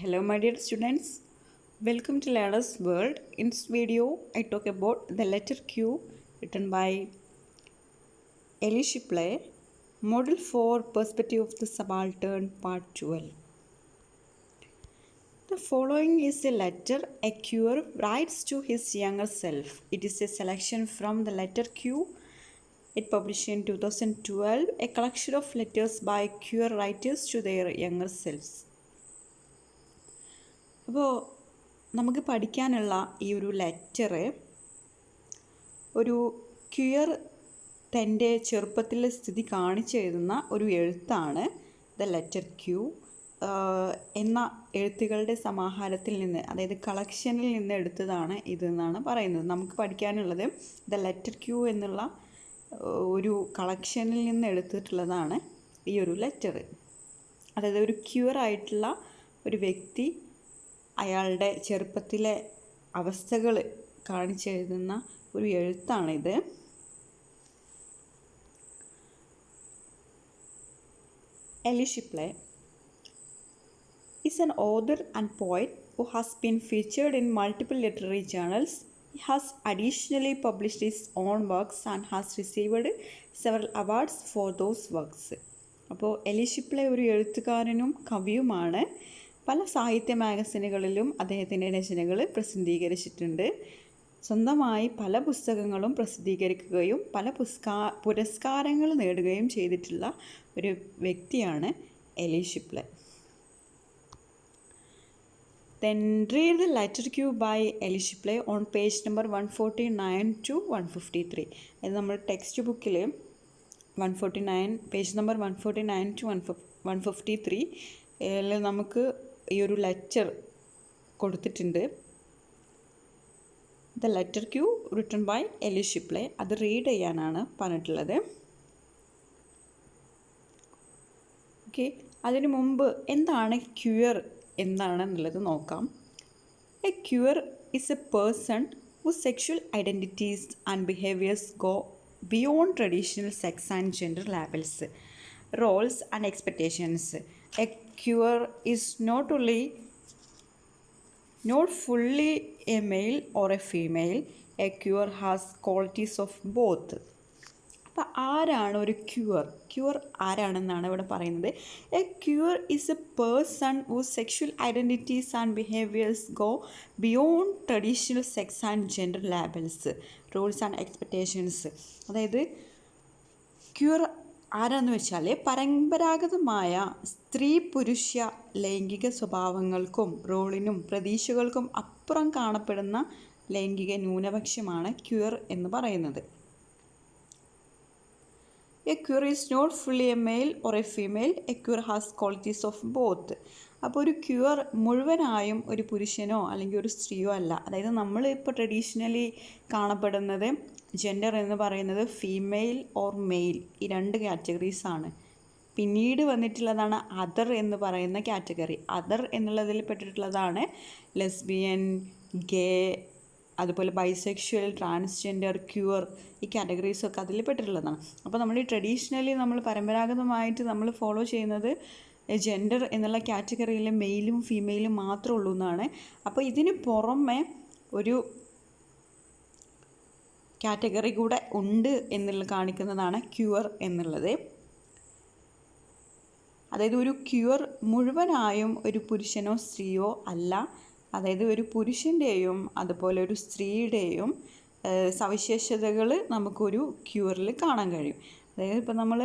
Hello my dear students, welcome to Learner's World. In this video, I talk about the letter Q written by Ellie Shipley, Model 4 Perspective of the Subaltern Part 12. The following is a letter a Q writes to his younger self. It is a selection from the letter Q. It published in 2012, a collection of letters by queer writers to their younger selves. അപ്പോൾ നമുക്ക് പഠിക്കാനുള്ള ഈ ഒരു letter ഒരു cure തൻ്റെ ചെറുപ്പത്തിലെ സ്ഥിതി കാണിച്ചെഴുതുന്ന ഒരു എഴുത്താണ് ദ ലെറ്റർ ക്യൂ എന്ന എഴുത്തുകളുടെ സമാഹാരത്തിൽ നിന്ന്, അതായത് കളക്ഷനിൽ നിന്ന് എടുത്തതാണ് ഇതെന്നാണ് പറയുന്നത്. നമുക്ക് പഠിക്കാനുള്ളത് ദ ലെറ്റർ ക്യൂ എന്നുള്ള ഒരു കളക്ഷനിൽ നിന്ന് എടുത്തിട്ടുള്ളതാണ് ഈ ഒരു ലെറ്റർ. അതായത് ഒരു ക്യൂറായിട്ടുള്ള ഒരു വ്യക്തി അയാളുടെ ചെറുപ്പത്തിലെ അവസ്ഥകൾ കാണിച്ചെഴുതുന്ന ഒരു എഴുത്താണിത്. Ellie Shipley is an author and poet who has been featured in multiple literary journals. He has additionally published his own works and has received several awards for those works. അപ്പോൾ എലി ഷിപ്ലെ ഒരു എഴുത്തുകാരനും കവിയുമാണ്. പല സാഹിത്യ മാഗസിനുകളിലും അദ്ദേഹത്തിൻ്റെ രചനകൾ പ്രസിദ്ധീകരിച്ചിട്ടുണ്ട്. സ്വന്തമായി പല പുസ്തകങ്ങളും പ്രസിദ്ധീകരിക്കുകയും പല പുരസ്കാരങ്ങൾ നേടുകയും ചെയ്തിട്ടുള്ള ഒരു വ്യക്തിയാണ് എലി ഷിപ്ലെ. Then read the letter Q by Ellie Shipley on page number 149 to 153. അത് നമ്മൾ ടെക്സ്റ്റ് ബുക്കിൽ 149 പേജ് നമ്പർ 149 to 153 നമുക്ക് ഈ ഒരു ലെറ്റർ കൊടുത്തിട്ടുണ്ട്. The letter Q written by Ellie Shipley. അത് റീഡ് ചെയ്യാനാണ് പറഞ്ഞിട്ടുള്ളത്. ഓക്കെ, അതിനു മുമ്പ് എന്താണ് ക്യൂർ എന്താണെന്നുള്ളത് നോക്കാം. A queer is a person whose sexual identities and behaviors go beyond traditional sex and gender labels, roles and expectations. A queer is not fully a male or a female. A queer has qualities of both. അപ്പോൾ ആരാണ് ഒരു cure ആരാണെന്നാണ് ഇവിടെ പറയുന്നത്. A queer is a person whose sexual identities and behaviors go beyond traditional sex and gender labels, roles and expectations. അതായത് cure ആരാന്ന് വെച്ചാൽ പരമ്പരാഗതമായ സ്ത്രീ പുരുഷ ലൈംഗിക സ്വഭാവങ്ങൾക്കും റോളിനും പ്രതീക്ഷകൾക്കും അപ്പുറം കാണപ്പെടുന്ന ലൈംഗിക ന്യൂനപക്ഷമാണ് ക്യൂർ എന്ന് പറയുന്നത്. A queer is not fully a male or a female. A queer has qualities of both. അപ്പോൾ ഒരു ക്യൂർ മുഴുവനായും ഒരു പുരുഷനോ അല്ലെങ്കിൽ ഒരു സ്ത്രീയോ അല്ല. അതായത് നമ്മൾ ഇപ്പോൾ ട്രഡീഷണലി കാണപ്പെടുന്നത് ജെൻഡർ എന്ന് പറയുന്നത് ഫീമെയിൽ ഓർ മെയിൽ, ഈ രണ്ട് കാറ്റഗറീസാണ്. പിന്നീട് വന്നിട്ടുള്ളതാണ് അതർ എന്ന് പറയുന്ന കാറ്റഗറി. അതർ എന്നുള്ളതിൽ പെട്ടിട്ടുള്ളതാണ് ലെസ്ബിയൻ, ഗേ, അതുപോലെ ബൈസെക്ഷൽ, ട്രാൻസ്ജെൻഡർ, ക്യൂർ, ഈ കാറ്റഗറീസൊക്കെ അതിൽ പെട്ടിട്ടുള്ളതാണ്. അപ്പോൾ നമ്മൾ ഈ ട്രഡീഷണലി നമ്മൾ പരമ്പരാഗതമായിട്ട് നമ്മൾ ഫോളോ ചെയ്യുന്നത് ജെൻഡർ എന്നുള്ള കാറ്റഗറിയിൽ മെയിലും ഫീമെയിലും മാത്രമേ ഉള്ളൂ എന്നാണ്. അപ്പോൾ ഇതിന് പുറമെ ഒരു കാറ്റഗറി കൂടെ ഉണ്ട് എന്നുള്ളത് കാണിക്കുന്നതാണ് ക്യൂർ എന്നുള്ളത്. അതായത് ഒരു ക്യൂർ മുഴുവനായും ഒരു പുരുഷനോ സ്ത്രീയോ അല്ല. അതായത് ഒരു പുരുഷൻ്റെയും അതുപോലെ ഒരു സ്ത്രീയുടെയും സവിശേഷതകൾ നമുക്കൊരു ക്യൂറിൽ കാണാൻ കഴിയും. അതായത് ഇപ്പോൾ നമ്മൾ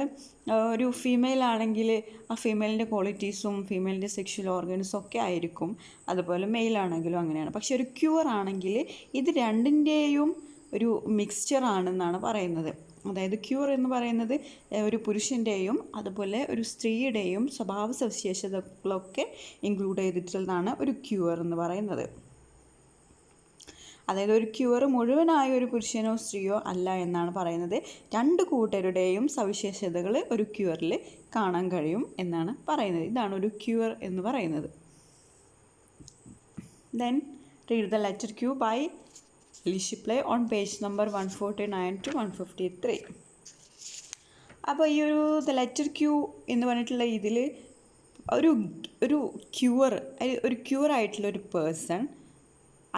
ഒരു ഫീമെയിൽ ആണെങ്കിൽ ആ ഫീമെയിലിൻ്റെ ക്വാളിറ്റീസും ഫീമെയിലിൻ്റെ സെക്ഷൽ ഓർഗൻസും ഒക്കെ ആയിരിക്കും. അതുപോലെ മെയിലാണെങ്കിലും അങ്ങനെയാണ്. പക്ഷെ ഒരു ക്യൂർ ആണെങ്കിൽ ഇത് രണ്ടിൻ്റെയും ഒരു മിക്സ്ചർ ആണെന്നാണ് പറയുന്നത്. അതായത് ക്യൂർ എന്ന് പറയുന്നത് ഒരു പുരുഷൻ്റെയും അതുപോലെ ഒരു സ്ത്രീയുടെയും സ്വഭാവ സവിശേഷതകളൊക്കെ ഇൻക്ലൂഡ് ചെയ്തിട്ടുള്ളതാണ് ഒരു ക്യൂർ എന്ന് പറയുന്നത്. അതായത് ഒരു ക്യൂർ മുഴുവനായ ഒരു പുരുഷനോ സ്ത്രീയോ അല്ല എന്നാണ് പറയുന്നത്. രണ്ട് കൂട്ടരുടെയും സവിശേഷതകൾ ഒരു ക്യൂറിൽ കാണാൻ കഴിയും എന്നാണ് പറയുന്നത്. ഇതാണ് ഒരു ക്യൂർ എന്ന് പറയുന്നത്. Then read the letter Q by Ellie Shipley on page number 149 to 153. അപ്പോൾ ഈ ഒരു ദ ലെറ്റർ ക്യൂ എന്ന് പറഞ്ഞിട്ടുള്ള ഇതിൽ ഒരു ക്യൂറായിട്ടുള്ള ഒരു പേഴ്സൺ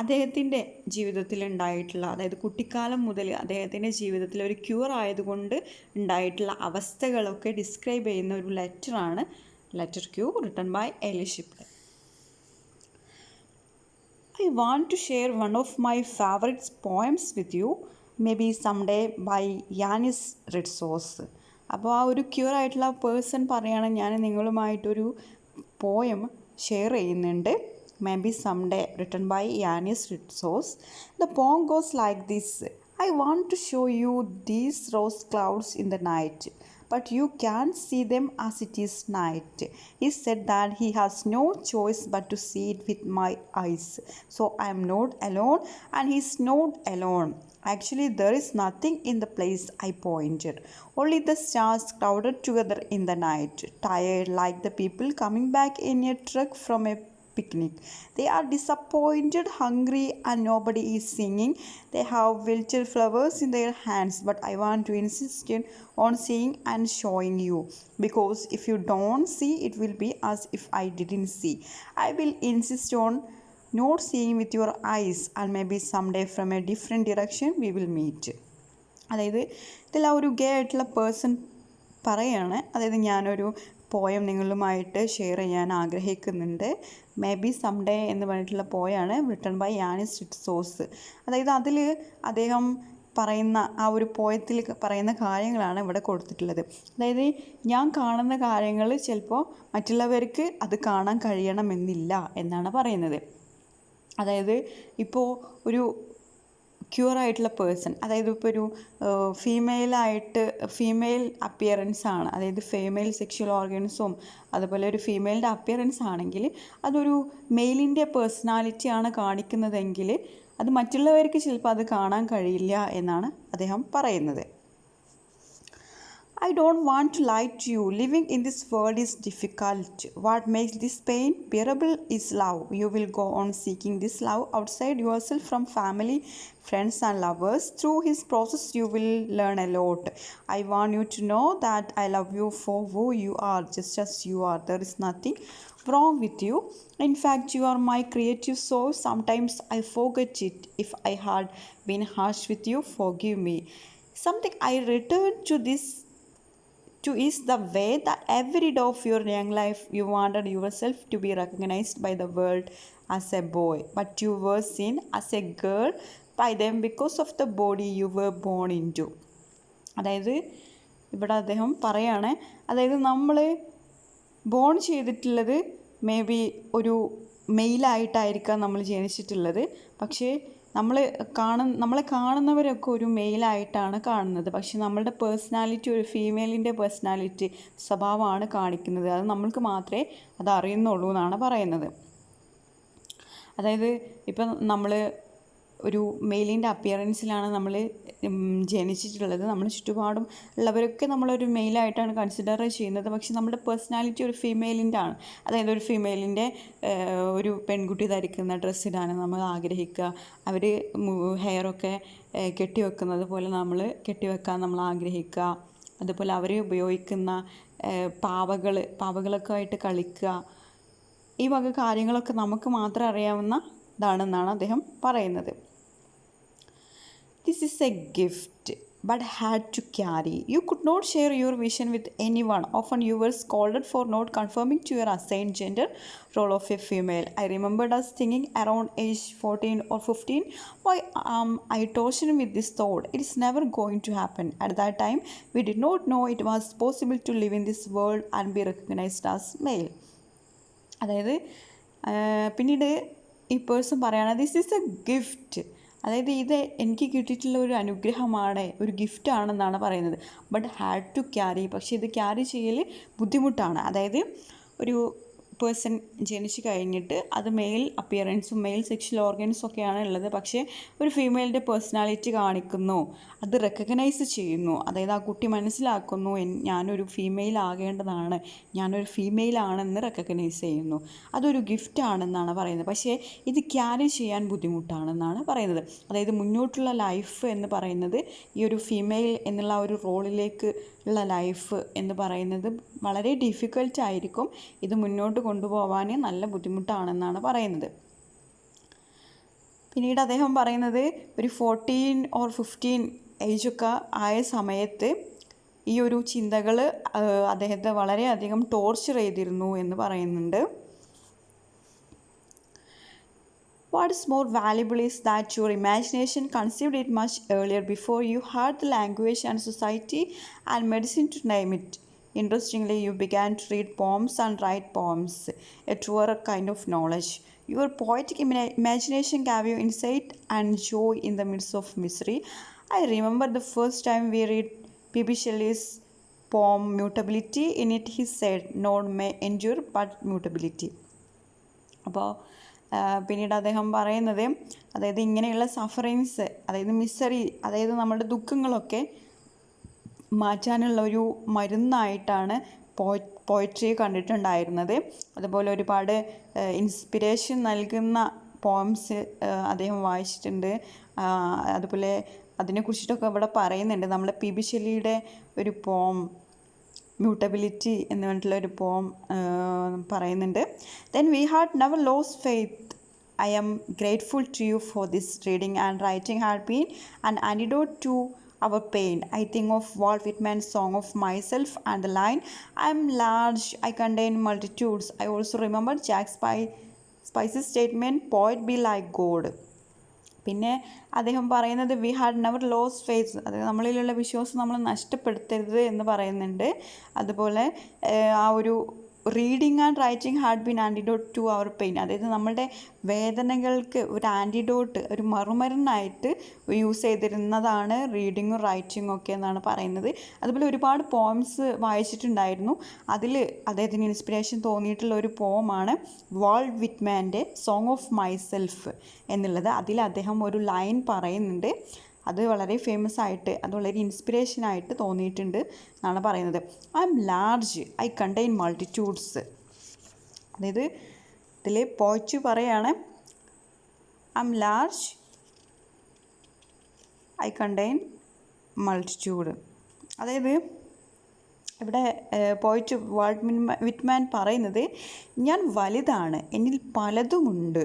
അദ്ദേഹത്തിൻ്റെ ജീവിതത്തിൽ ഉണ്ടായിട്ടുള്ള, അതായത് കുട്ടിക്കാലം മുതൽ അദ്ദേഹത്തിൻ്റെ ജീവിതത്തിൽ ഒരു ക്യൂർ ആയതുകൊണ്ട് ഉണ്ടായിട്ടുള്ള അവസ്ഥകളൊക്കെ ഡിസ്ക്രൈബ് ചെയ്യുന്ന ഒരു ലെറ്ററാണ് ലെറ്റർ ക്യൂ റിട്ടൺ ബൈ എലിഷിപ്പ്. I want to share one of my favorite poems with you, maybe someday by Yanis Ritsos. അപ്പോൾ ആ ഒരു ക്യൂർ ആയിട്ടുള്ള പേഴ്സൺ പറയുകയാണ്, ഞാൻ നിങ്ങളുമായിട്ടൊരു പോയം ഷെയർ ചെയ്യുന്നുണ്ട്, maybe someday, written by Yannis Ritsos. The poem goes like this. I want to show you these rose clouds in the night, but you can't see them as it is night. He said that he has no choice but to see it with my eyes. So I am not alone and he is not alone. Actually, there is nothing in the place I pointed. Only the stars crowded together in the night, tired like the people coming back in a truck from a picnic. They are disappointed, hungry, and nobody is singing. They have wilted flowers in their hands, but I want to insist on seeing and showing you, because if you don't see, it will be as if I didn't see. I will insist on not seeing with your eyes, and maybe someday from a different direction we will meet. അതായത് ഇതിൽ ആ ഒരു ഗേ ആയിട്ടുള്ള person പറയാണ്, അതായത് ഞാനൊരു poem നിങ്ങളുമായിട്ട് share ചെയ്യാൻ ആഗ്രഹിക്കുന്നുണ്ട്, മേ ബി സംഡേ എന്ന് പറഞ്ഞിട്ടുള്ള പോയാണ് റിട്ടൺ ബൈ യാനിസ് റിറ്റ്സോസ്. അതായത് അതിൽ അദ്ദേഹം പറയുന്ന ആ ഒരു പോയത്തിൽ പറയുന്ന കാര്യങ്ങളാണ് ഇവിടെ കൊടുത്തിട്ടുള്ളത്. അതായത് ഞാൻ കാണുന്ന കാര്യങ്ങൾ ചിലപ്പോൾ മറ്റുള്ളവർക്ക് അത് കാണാൻ കഴിയണമെന്നില്ല എന്നാണ് പറയുന്നത്. അതായത് ഇപ്പോൾ ഒരു ക്യൂറായിട്ടുള്ള പേഴ്സൺ, അതായത് ഇപ്പോൾ ഒരു ഫീമെയിൽ അപ്പിയറൻസ് ആണ്, അതായത് ഫീമെയിൽ സെക്ഷൽ ഓർഗൻസും അതുപോലെ ഒരു ഫീമെയിലിൻ്റെ അപ്പിയറൻസ് ആണെങ്കിൽ അതൊരു മെയിലിൻ്റെ പേഴ്സണാലിറ്റിയാണ് കാണിക്കുന്നതെങ്കിൽ അത് മറ്റുള്ളവർക്ക് ചിലപ്പോൾ അത് കാണാൻ കഴിയില്ല എന്നാണ് അദ്ദേഹം പറയുന്നത്. I don't want to lie to you. Living in this world is difficult. What makes this pain bearable is love. You will go on seeking this love outside yourself, from family, friends and lovers. Through his process you will learn a lot. I want you to know that I love you for who you are, just as you are. There is nothing wrong with you. In fact, you are my creative soul. Sometimes I forget it. If I had been harsh with you, forgive me. Something I return to is the way that every day of your young life you wanted yourself to be recognized by the world as a boy, but you were seen as a girl by them because of the body you were born into. അതായത് ഇവിടെ അദ്ദേഹം പറയാണ്, അതായത് നമ്മൾ bone ചെയ്തിട്ടുള്ളത് may be ഒരു മെയിലായിട്ടായിരിക്കാം നമ്മൾ ജനിച്ചിട്ടുള്ളത്, പക്ഷേ നമ്മളെ കാണുന്നവരൊക്കെ ഒരു മെയിലായിട്ടാണ് കാണുന്നത്, പക്ഷെ നമ്മളുടെ പേഴ്സണാലിറ്റി ഒരു ഫീമെയിലിൻ്റെ പേഴ്സണാലിറ്റി സ്വഭാവമാണ് കാണിക്കുന്നത്. അത് നമ്മൾക്ക് മാത്രമേ അത് അറിയുന്നുള്ളൂ എന്നാണ് പറയുന്നത്. അതായത് ഇപ്പം നമ്മൾ ഒരു മെയിലിൻ്റെ അപ്പിയറൻസിലാണ് നമ്മൾ ജനിച്ചിട്ടുള്ളത്, നമ്മൾ ചുറ്റുപാടും ഉള്ളവരൊക്കെ നമ്മളൊരു മെയിലായിട്ടാണ് കൺസിഡർ ചെയ്യുന്നത്, പക്ഷെ നമ്മുടെ പേഴ്സണാലിറ്റി ഒരു ഫീമെയിലിൻ്റെ ആണ്. അതായത് ഒരു ഫീമെയിലിൻ്റെ ഒരു പെൺകുട്ടി ധരിക്കുന്ന ഡ്രസ്സിടാണ് നമ്മൾ ആഗ്രഹിക്കുക, അവർ ഹെയറൊക്കെ കെട്ടിവെക്കുന്നത് പോലെ നമ്മൾ കെട്ടിവെക്കാൻ നമ്മൾ ആഗ്രഹിക്കുക, അതുപോലെ അവർ ഉപയോഗിക്കുന്ന പാവകളൊക്കെ ആയിട്ട് കളിക്കുക, ഈ വക കാര്യങ്ങളൊക്കെ നമുക്ക് മാത്രം അറിയാവുന്ന ഇതാണെന്നാണ് അദ്ദേഹം പറയുന്നത്. This is a gift, but had to carry. You could not share your vision with anyone. Often you were scolded for not conforming to your assigned gender role of a female. I remembered us thinking around age 14 or 15, why I tortured with this thought. It is never going to happen. At that time, we did not know it was possible to live in this world and be recognized as male. അതായത് പിന്നീട് ഈ person പറയുകയാണ്, this is A gift, അതായത് ഇത് എനിക്ക് കിട്ടിയിട്ടുള്ള ഒരു അനുഗ്രഹമാണ്, ഒരു ഗിഫ്റ്റാണെന്നാണ് പറയുന്നത്. ബട്ട് ഹാഡ് ടു ക്യാരി, പക്ഷേ ഇത് ക്യാരി ചെയ്യൽ ബുദ്ധിമുട്ടാണ്. അതായത് ഒരു പേഴ്സൺ ജനിച്ചു കഴിഞ്ഞിട്ട് അത് മെയിൽ അപ്പിയറൻസും മെയിൽ സെക്ഷൽ ഓർഗൻസും ഒക്കെയാണ് ഉള്ളത്, പക്ഷേ ഒരു ഫീമെയിലിൻ്റെ പേഴ്സണാലിറ്റി കാണിക്കുന്നു, അത് റെക്കഗ്നൈസ് ചെയ്യുന്നു, അതായത് ആ കുട്ടി മനസ്സിലാക്കുന്നു ഞാനൊരു ഫീമെയിൽ ആകേണ്ടതാണ്, ഞാനൊരു ഫീമെയിൽ ആണെന്ന് റെക്കഗ്നൈസ് ചെയ്യുന്നു, അതൊരു ഗിഫ്റ്റ് ആണെന്നാണ് പറയുന്നത്. പക്ഷേ ഇത് ക്യാരി ചെയ്യാൻ ബുദ്ധിമുട്ടാണെന്നാണ് പറയുന്നത്. അതായത് മുന്നോട്ടുള്ള ലൈഫ് എന്ന് പറയുന്നത് ഈ ഒരു ഫീമെയിൽ എന്നുള്ള ഒരു റോളിലേക്ക് ഉള്ള ലൈഫ് എന്ന് പറയുന്നത് വളരെ ഡിഫിക്കൽട്ടായിരിക്കും. ഇത് മുന്നോട്ട് കൊണ്ടുപോകാൻ നല്ല ബുദ്ധിമുട്ടാണെന്നാണ് പറയുന്നത്. പിന്നീട് അദ്ദേഹം പറയുന്നത് ഒരു 14 or 15 ഏജൊക്കെ ആയ സമയത്ത് ഈ ഒരു ചിന്തകൾ അദ്ദേഹത്തെ വളരെയധികം ടോർച്ചർ ചെയ്തിരുന്നു എന്ന് പറയുന്നുണ്ട്. What is more valuable is that your imagination conceived it much earlier, before you had the language and society and medicine to name it. Interestingly, you began to read poems and write poems, a truer kind of knowledge. Your poetic imagination gave you insight and joy in the midst of misery. I remember the first time we read P.B. Shelley's poem Mutability. In it he said, "None may endure but mutability." അപ്പോൾ പിന്നീട് അദ്ദേഹം പറയുന്നത്, അതായത് ഇങ്ങനെയുള്ള sufferings, അതായത് misery, അതായത് നമ്മുടെ ദുഃഖങ്ങളൊക്കെ മാറ്റാനുള്ള ഒരു മരുന്നായിട്ടാണ് പോയട്രിയെ കണ്ടിട്ടുണ്ടായിരുന്നത്. അതുപോലെ ഒരുപാട് ഇൻസ്പിരേഷൻ നൽകുന്ന പോംസ് അദ്ദേഹം വായിച്ചിട്ടുണ്ട്. അതുപോലെ അതിനെക്കുറിച്ചിട്ടൊക്കെ ഇവിടെ പറയുന്നുണ്ട്. നമ്മൾ P.B. ഷെല്ലിയുടെ ഒരു പോം മ്യൂട്ടബിലിറ്റി എന്ന് പറഞ്ഞിട്ടുള്ള ഒരു പോം പറയുന്നുണ്ട്. Then we had never lost faith. I am grateful to you for this. Reading and writing had been an antidote to our pain. I think of Walt Whitman's Song of Myself and the line, I am large, I contain multitudes. I also remember Jack Spice's statement, poet be like God. പിന്നെ അദ്ദേഹം പറയുന്നത് we had never lost faith, അതായത് നമ്മളിലുള്ള വിശ്വാസം നമ്മൾ നഷ്ടപ്പെടുത്തരുത് എന്ന് പറയുന്നുണ്ട്. അതുപോലെ ആ ഒരു reading and writing had been antidote to our pain, അതായത് നമ്മളുടെ വേദനകൾക്ക് ഒരു ആൻറ്റിഡോട്ട്, ഒരു മറുമരുന്നായിട്ട് യൂസ് ചെയ്തിരുന്നതാണ് റീഡിങ്ങും റൈറ്റിങ്ങും ഒക്കെ എന്നാണ് പറയുന്നത്. അതുപോലെ ഒരുപാട് പോംസ് വായിച്ചിട്ടുണ്ടായിരുന്നു. അതിൽ അദ്ദേഹത്തിന് ഇൻസ്പിറേഷൻ തോന്നിയിട്ടുള്ള ഒരു പോമാണ് വാൾട്ട് വിറ്റ്മാൻ്റെ സോങ് ഓഫ് മൈസെൽഫ് എന്നുള്ളത്. അതിൽ അദ്ദേഹം ഒരു ലൈൻ പറയുന്നുണ്ട്, അത് വളരെ ഫേമസ് ആയിട്ട്, അത് വളരെ ഇൻസ്പിറേഷനായിട്ട് തോന്നിയിട്ടുണ്ട് എന്നാണ് പറയുന്നത്. I M large, I contain multitudes. അതായത് ഇതിൽ പോയിറ്റ് പറയാണ് I M large, I contain multitude. അതായത് ഇവിടെ പോയിറ്റ് വാൾട്ട് വിറ്റ്മാൻ പറയുന്നത് ഞാൻ വലുതാണ്, എന്നിൽ പലതുമുണ്ട്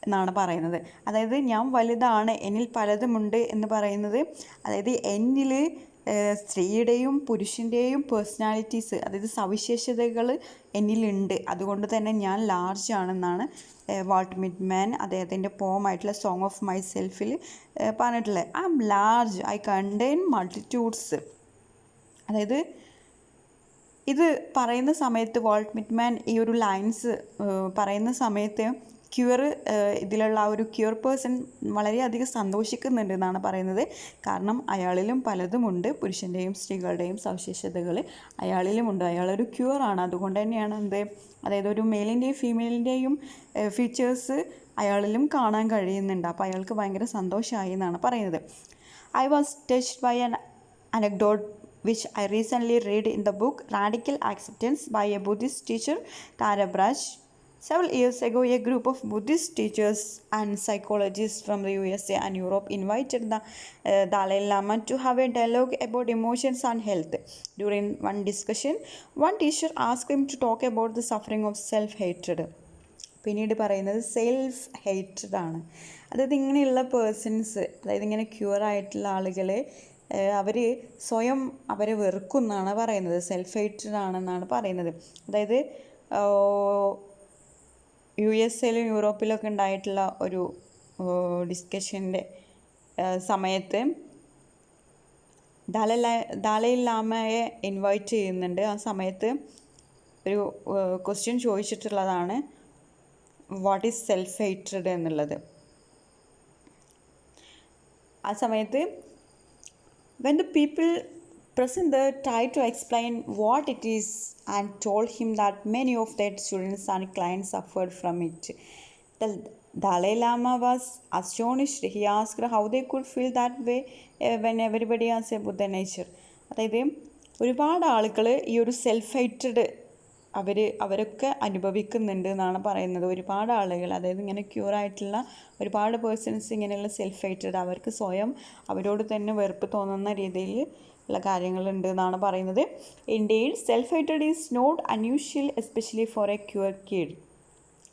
എന്നാണ് പറയുന്നത്. അതായത് ഞാൻ വലുതാണ്, എന്നിൽ പലതുമുണ്ട് എന്ന് പറയുന്നത്, അതായത് എന്നിൽ സ്ത്രീയുടെയും പുരുഷൻ്റെയും പേഴ്സണാലിറ്റീസ്, അതായത് സവിശേഷതകൾ എന്നിലുണ്ട്, അതുകൊണ്ട് തന്നെ ഞാൻ ലാർജ് ആണെന്നാണ് വാൾട്ട് വിറ്റ്മാൻ അദ്ദേഹത്തിൻ്റെ പോമായിട്ടുള്ള സോങ് ഓഫ് മൈ സെൽഫിൽ പറഞ്ഞിട്ടുള്ളത്. I M large, I contain multitudes. അതായത് ഇത് പറയുന്ന സമയത്ത് വാൾട്ട് വിറ്റ്മാൻ ഈ ഒരു ലൈൻസ് പറയുന്ന സമയത്ത് ഇതിലുള്ള ആ ഒരു ക്യൂർ പേഴ്സൺ വളരെയധികം സന്തോഷിക്കുന്നുണ്ട് എന്നാണ് പറയുന്നത്. കാരണം അയാളിലും പലതുമുണ്ട്, പുരുഷൻ്റെയും സ്ത്രീകളുടെയും സവിശേഷതകൾ അയാളിലുമുണ്ട്, അയാളൊരു ക്യൂറാണ്. അതുകൊണ്ട് തന്നെയാണ് അതായത് ഒരു മെയിലിൻ്റെയും ഫീമെയിലിൻ്റെയും ഫീച്ചേഴ്സ് അയാളിലും കാണാൻ കഴിയുന്നുണ്ട്. അപ്പോൾ അയാൾക്ക് ഭയങ്കര സന്തോഷമായി എന്നാണ് പറയുന്നത്. I was touched by an anecdote which I recently read in the book Radical Acceptance by a Buddhist teacher, Tara Brach. Several years ago, a group of Buddhist teachers and psychologists from the USA and Europe invited the Dalai Lama to have a dialogue about emotions and health. During one discussion, one teacher asked him to talk about the suffering of self-hatred. പിന്നീട് പറയുന്നത് self hated ആണ്. അതായത് ഇങ്ങനെയുള്ള persons, അതായത് ഇങ്ങനെ ക്യൂറായിട്ടുള്ള ആളുകൾ അവർ സ്വയം അവരെ വെറുക്കുമെന്നാണ് പറയുന്നത്, സെൽഫ് ഹേറ്റഡ് ആണെന്നാണ് പറയുന്നത്. അതായത് USA യൂറോപ്പിലൊക്കെ ഉണ്ടായിട്ടുള്ള ഒരു ഡിസ്കഷൻ്റെ സമയത്ത് ദാലൈ ലാമയെ ഇൻവൈറ്റ് ചെയ്യുന്നുണ്ട്. ആ സമയത്ത് ഒരു ക്വസ്റ്റ്യൻ ചോദിച്ചിട്ടുള്ളതാണ് വാട്ട് ഈസ് സെൽഫ് ഹേറ്റഡ് എന്നുള്ളത്. ആ സമയത്ത് when the people person there tried to explain what it is and told him that many of their students and clients suffered from it. The Dalai Lama was astonished. He asked how they could feel that way when everybody has a Buddha nature. അതായത് ഒരുപാട് ആളുകൾ ഈ ഒരു self hated അവരൊക്കെ അനുഭവിക്കുന്നുണ്ട് എന്നാണ് പറയുന്നത്. ഒരുപാട് ആളുകൾ, അതായത് ഇങ്ങനെ ക്യൂറായിട്ടുള്ള ഒരുപാട് പേഴ്സൺസ് ഇങ്ങനെയുള്ള സെൽഫ് ഹേറ്റഡ്, അവർക്ക് സ്വയം അവരോട് തന്നെ വെറുപ്പ് തോന്നുന്ന രീതിയിൽ ഉള്ള കാര്യങ്ങളുണ്ട് എന്നാണ് പറയുന്നത്. Indeed self hated is not unusual especially for a queer kid.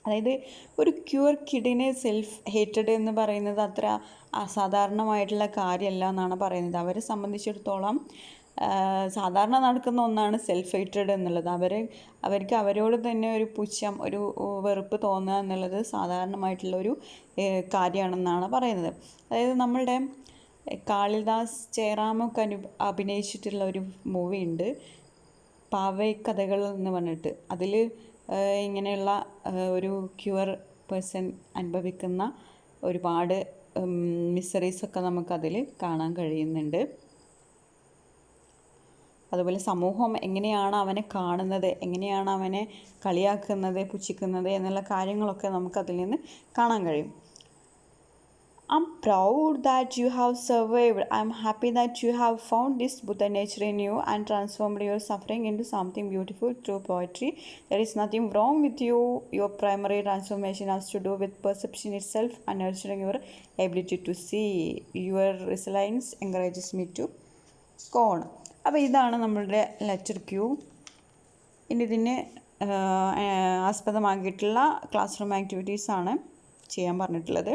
അതായത് ഒരു ക്യൂർ കിഡിന് സെൽഫ് ഹേറ്റഡ് എന്ന് പറയുന്നത് അത്ര അസാധാരണമായിട്ടുള്ള കാര്യമല്ല എന്നാണ് പറയുന്നത്. അവരെ സംബന്ധിച്ചിടത്തോളം സാധാരണ നടക്കുന്ന ഒന്നാണ് സെൽഫ് ഹേറ്റഡ് എന്നുള്ളത്. അവർക്ക് അവരോട് തന്നെ ഒരു പുച്ഛം, ഒരു വെറുപ്പ് തോന്നുക എന്നുള്ളത് സാധാരണമായിട്ടുള്ളൊരു കാര്യമാണെന്നാണ് പറയുന്നത്. അതായത് നമ്മളുടെ കാളിദാസ് ജയറാമൊക്കെ അഭിനയിച്ചിട്ടുള്ള ഒരു മൂവി ഉണ്ട്, പാവൈ കഥകൾ എന്ന് പറഞ്ഞിട്ട്. അതിൽ ഇങ്ങനെയുള്ള ഒരു ക്യൂർ പേഴ്സൺ അനുഭവിക്കുന്ന ഒരുപാട് മിസറീസൊക്കെ നമുക്കതിൽ കാണാൻ കഴിയുന്നുണ്ട്. അതുപോലെ സമൂഹം എങ്ങനെയാണ് അവനെ കാണുന്നത്, എങ്ങനെയാണ് അവനെ കളിയാക്കുന്നത്, പുച്ഛിക്കുന്നത് എന്നുള്ള കാര്യങ്ങളൊക്കെ നമുക്കതിൽ നിന്ന് കാണാൻ കഴിയും. I'm proud that you have survived. I'm happy that you have found this Buddha nature in you and transformed your suffering into something beautiful through poetry. There is nothing wrong with you. Your primary transformation has to do with perception itself and nurturing your ability to see. Your resilience encourages me to go on. അപ്പോൾ ഇതാണ് നമ്മളുടെ letter Q. ഇനി ഇതിന് ആസ്പദമാക്കിയിട്ടുള്ള class room ആക്ടിവിറ്റീസാണ് ചെയ്യാൻ പറഞ്ഞിട്ടുള്ളത്.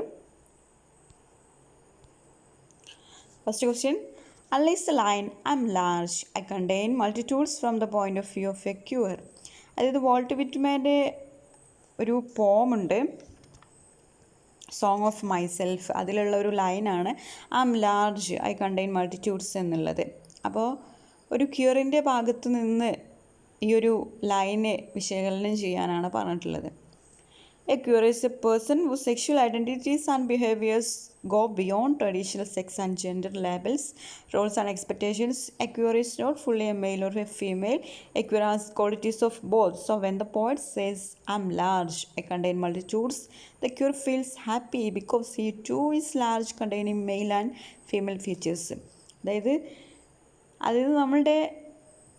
First question, unless the line I'm large, I contain multitudes from the point of view of a cure. അതായത് volt വിറ്റ്മാൻ്റെ ഒരു പോമുണ്ട്, song of myself. അതിലുള്ള ഒരു ലൈനാണ് I'm large, I contain multitudes എന്നുള്ളത്. അപ്പോൾ ഒരു ക്യൂറിൻ്റെ ഭാഗത്ത് നിന്ന് ഈ ഒരു ലൈന് വിശകലനം ചെയ്യാനാണ് പറഞ്ഞിട്ടുള്ളത്. A cure is a person whose sexual identities and behaviors go beyond traditional sex and gender labels, roles and expectations. A cure is not fully a male or a female. A cure has qualities of both. So when the poet says, I'm large, I contain multitudes, the cure feels happy because he too is large, containing male and female features. അതായത് നമ്മളുടെ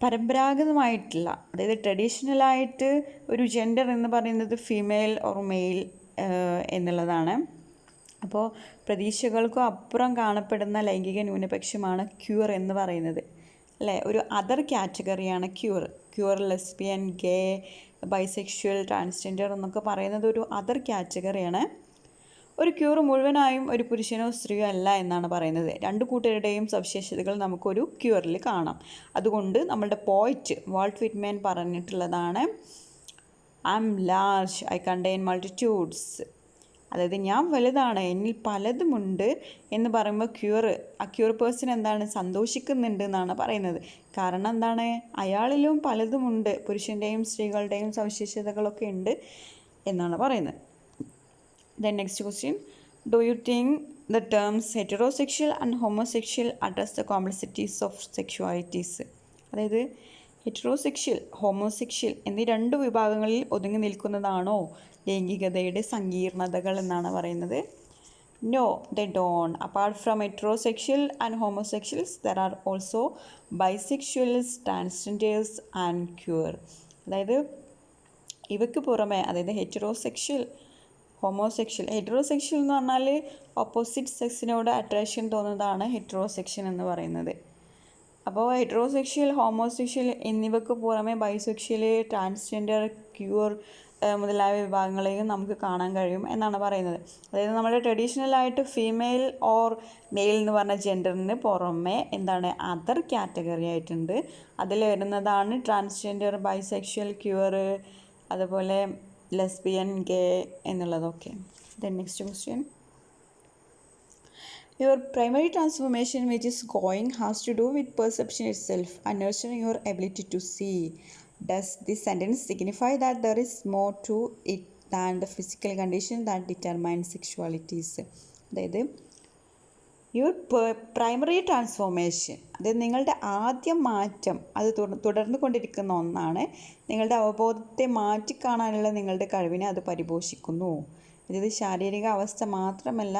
പരമ്പരാഗതമായിട്ടുള്ള, അതായത് ട്രഡീഷണലായിട്ട് ഒരു gender എന്ന് പറയുന്നത് female or mail എന്നുള്ളതാണ്. അപ്പോൾ പ്രതീക്ഷകൾക്കും അപ്പുറം കാണപ്പെടുന്ന ലൈംഗിക ന്യൂനപക്ഷമാണ് ക്യൂർ എന്ന് പറയുന്നത്, അല്ലേ? ഒരു അതർ കാറ്റഗറിയാണ് ക്യൂർ ലെസ്ബിയൻ, ഗേ, ബൈസെക്ഷൽ, ട്രാൻസ്ജെൻഡർ എന്നൊക്കെ പറയുന്നത് ഒരു അതർ കാറ്റഗറിയാണ്. ഒരു ക്യൂർ മുഴുവനായും ഒരു പുരുഷനോ സ്ത്രീയോ അല്ല എന്നാണ് പറയുന്നത്. രണ്ടു കൂട്ടരുടെയും സവിശേഷതകൾ നമുക്കൊരു ക്യൂറിൽ കാണാം. അതുകൊണ്ട് നമ്മളുടെ പോയിറ്റ് വാൾട്ട് വിറ്റ്മാൻ പറഞ്ഞിട്ടുള്ളതാണ് I'm large, I contain multitudes. അതായത് ഞാൻ വലുതാണ്, എന്നിൽ പലതുമുണ്ട് എന്ന് പറയുമ്പോൾ ആ ക്യൂർ പേഴ്സൺ എന്താണ്, സന്തോഷിക്കുന്നുണ്ട് എന്നാണ് പറയുന്നത്. കാരണം എന്താണ്, അയാളിലും പലതുമുണ്ട്, പുരുഷൻ്റെയും സ്ത്രീകളുടെയും സവിശേഷതകളൊക്കെ ഉണ്ട് എന്നാണ് പറയുന്നത്. Then next question, do you think the terms heterosexual and homosexual address the complexities of sexualities? അതായത് ഹെറ്ററോസെക്ഷൽ, ഹോമോസെക്ഷൽ എന്നീ രണ്ട് വിഭാഗങ്ങളിൽ ഒതുങ്ങി നിൽക്കുന്നതാണോ ലൈംഗികതയുടെ സങ്കീർണതകൾ എന്നാണ് പറയുന്നത്. No, they don't. Apart from heterosexual and homosexuals, there are also bisexuals, transgenders and queer. അതായത് ഇവയ്ക്ക് പുറമെ, അതായത് ഹെറ്ററോസെക്ഷൽ, ഹെറ്ററോസെക്ഷൽ എന്ന് പറഞ്ഞാൽ ഓപ്പോസിറ്റ് സെക്സിനോട് അട്രാക്ഷൻ തോന്നുന്നതാണ് ഹെറ്ററോസെക്ഷൻ എന്ന് പറയുന്നത്. അപ്പോൾ ഹെറ്ററോസെക്ഷൽ, ഹോമോസെക്ഷൽ എന്നിവയ്ക്ക് പുറമെ ബൈസെക്ഷൽ, ട്രാൻസ്ജെൻഡർ, ക്യൂർ മുതലായ വിഭാഗങ്ങളെയും നമുക്ക് കാണാൻ കഴിയും എന്നാണ് പറയുന്നത്. അതായത് നമ്മുടെ ട്രഡീഷണലായിട്ട് ഫീമെയിൽ ഓർ മെയിൽ എന്ന് പറഞ്ഞ ജെൻഡറിന് പുറമെ എന്താണ്, അതർ കാറ്റഗറി ആയിട്ടുണ്ട്. അതിൽ വരുന്നതാണ് ട്രാൻസ്ജെൻഡർ, ബൈസെക്ഷൽ, ക്യൂർ, അതുപോലെ ലെസ്ബിയൻ, ഗേ എന്നുള്ളതൊക്കെ. Then next question, your primary transformation which is going has to do with perception itself and nurturing your ability to see. Does this sentence signify that there is more to it than the physical condition that determines sexualities? അതായത് your primary transformation, അത് നിങ്ങളുടെ ആദ്യ മാറ്റം, അത് തുടർന്നു കൊണ്ടിരിക്കുന്ന ഒന്നാണ്. നിങ്ങളുടെ അവബോധത്തെ മാറ്റിക്കാണാനുള്ള നിങ്ങളുടെ കഴിവിനെ അത് പരിപോഷിക്കുന്നു. ഇത് ശാരീരിക അവസ്ഥ മാത്രമല്ല,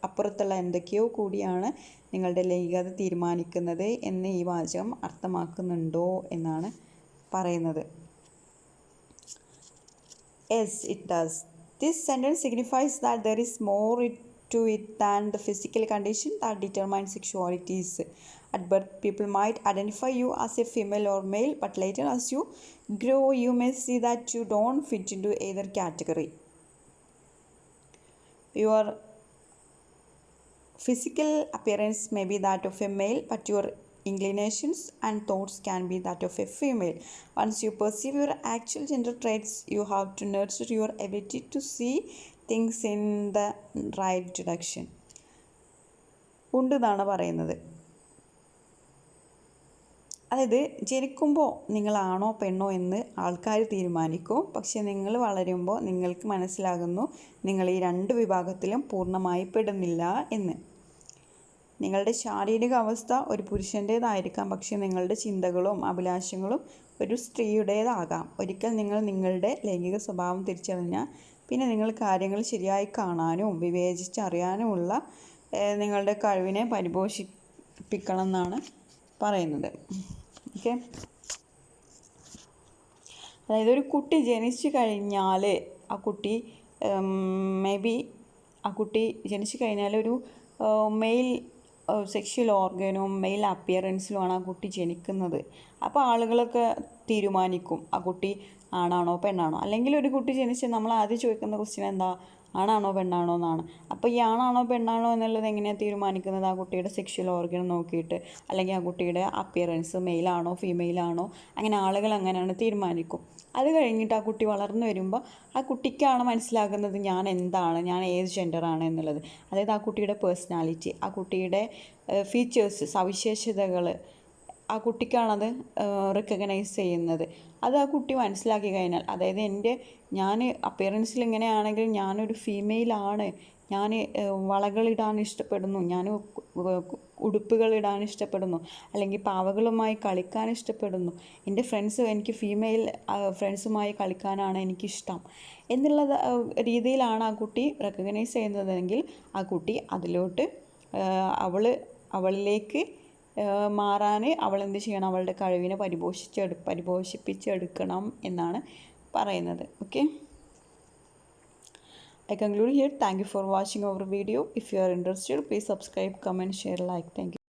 അപ്പുറത്തുള്ള എന്തൊക്കെയോ കൂടിയാണ് നിങ്ങളുടെ ലൈംഗികത തീരുമാനിക്കുന്നത് എന്ന് ഈ വാചകം അർത്ഥമാക്കുന്നുണ്ടോ എന്നാണ് പറയുന്നത്. Yes, it does. This sentence signifies that there is more to it than the physical condition that determines sexualities. At birth, people might identify you as a female or male, but later as you grow, you may see that you don't fit into either category. Your physical appearance may be that of a male, but your inclinations and thoughts can be that of a female. Once you perceive your actual gender traits, you have to nurture your ability to see things in the right direction. ഉണ്ടെന്നാണ് പറയുന്നത്. അതായത് ജനിക്കുമ്പോൾ നിങ്ങളാണോ പെണ്ണോ എന്ന് ആൾക്കാർ തീരുമാനിക്കും. പക്ഷെ നിങ്ങൾ വളരുമ്പോൾ നിങ്ങൾക്ക് മനസ്സിലാകുന്നു നിങ്ങൾ ഈ രണ്ട് വിഭാഗത്തിലും പൂർണ്ണമായി പെടുന്നില്ല എന്ന്. നിങ്ങളുടെ ശാരീരിക അവസ്ഥ ഒരു പുരുഷൻ്റേതായിരിക്കാം, പക്ഷേ നിങ്ങളുടെ ചിന്തകളും അഭിലാഷങ്ങളും ഒരു സ്ത്രീയുടേതാകാം. ഒരിക്കൽ നിങ്ങൾ നിങ്ങളുടെ ലൈംഗിക സ്വഭാവം തിരിച്ചറിഞ്ഞാൽ പിന്നെ നിങ്ങൾ കാര്യങ്ങൾ ശരിയായി കാണാനും വിവേചിച്ചറിയാനുമുള്ള നിങ്ങളുടെ കഴിവിനെ പരിപോഷിപ്പിക്കണം എന്നാണ് പറയുന്നത്. ഓക്കെ, അതായത് ഒരു കുട്ടി ജനിച്ചു കഴിഞ്ഞാൽ ആ കുട്ടി ജനിച്ചു കഴിഞ്ഞാൽ ഒരു മെയിൽ സെക്ഷൽ ഓർഗനും മെയിൽ അപ്പിയറൻസിലുമാണ് ആ കുട്ടി ജനിക്കുന്നത്. അപ്പോൾ ആളുകളൊക്കെ തീരുമാനിക്കും ആ കുട്ടി ആണാണോ പെണ്ണാണോ. അല്ലെങ്കിൽ ഒരു കുട്ടി ജനിച്ച് നമ്മൾ ആദ്യം ചോദിക്കുന്ന ക്വസ്റ്റ്യൻ എന്താ, ആണാണോ പെണ്ണാണോ എന്നാണ്. അപ്പോൾ ഈ ആണാണോ പെണ്ണാണോ എന്നുള്ളത് എങ്ങനെയാണ് തീരുമാനിക്കുന്നത്? ആ കുട്ടിയുടെ സെക്ഷൽ ഓർഗൻ നോക്കിയിട്ട്, അല്ലെങ്കിൽ ആ കുട്ടിയുടെ അപ്പിയറൻസ് മെയിലാണോ ഫീമെയിലാണോ, അങ്ങനെ ആളുകൾ അങ്ങനെയാണ് തീരുമാനിക്കും. അത് കഴിഞ്ഞിട്ട് ആ കുട്ടി വളർന്നു വരുമ്പോൾ ആ കുട്ടിക്കാണ് മനസ്സിലാകുന്നത് ഞാൻ എന്താണ്, ഞാൻ ഏത് ജെൻഡറാണ് എന്നുള്ളത്. അതായത് ആ കുട്ടിയുടെ പേഴ്സണാലിറ്റി, ആ കുട്ടിയുടെ ഫീച്ചേഴ്സ്, സവിശേഷതകൾ ആ കുട്ടിക്കാണത് റെക്കഗ്നൈസ് ചെയ്യുന്നത്. അത് ആ കുട്ടി മനസ്സിലാക്കി കഴിഞ്ഞാൽ, അതായത് ഞാൻ അപ്പിയറൻസിൽ ഇങ്ങനെയാണെങ്കിൽ ഞാനൊരു ഫീമെയിലാണ്, ഞാൻ വളകളിടാൻ ഇഷ്ടപ്പെടുന്നു, ഞാൻ ഉടുപ്പുകളിടാൻ ഇഷ്ടപ്പെടുന്നു, അല്ലെങ്കിൽ പാവകളുമായി കളിക്കാൻ ഇഷ്ടപ്പെടുന്നു, എൻ്റെ എനിക്ക് ഫീമെയിൽ ഫ്രണ്ട്സുമായി കളിക്കാനാണ് എനിക്കിഷ്ടം എന്നുള്ള രീതിയിലാണ് ആ കുട്ടി റെക്കഗ്നൈസ് ചെയ്യുന്നതെങ്കിൽ ആ കുട്ടി അതിലോട്ട് അവളിലേക്ക് മാറാൻ അവൾ എന്ത് ചെയ്യണം, അവളുടെ കഴിവിനെ പരിപോഷിപ്പിച്ചെടുക്കണം എന്നാണ് പറയുന്നത്. Okay, I conclude here. Thank you for watching our video. If you are interested, please subscribe, comment, share, like. Thank you.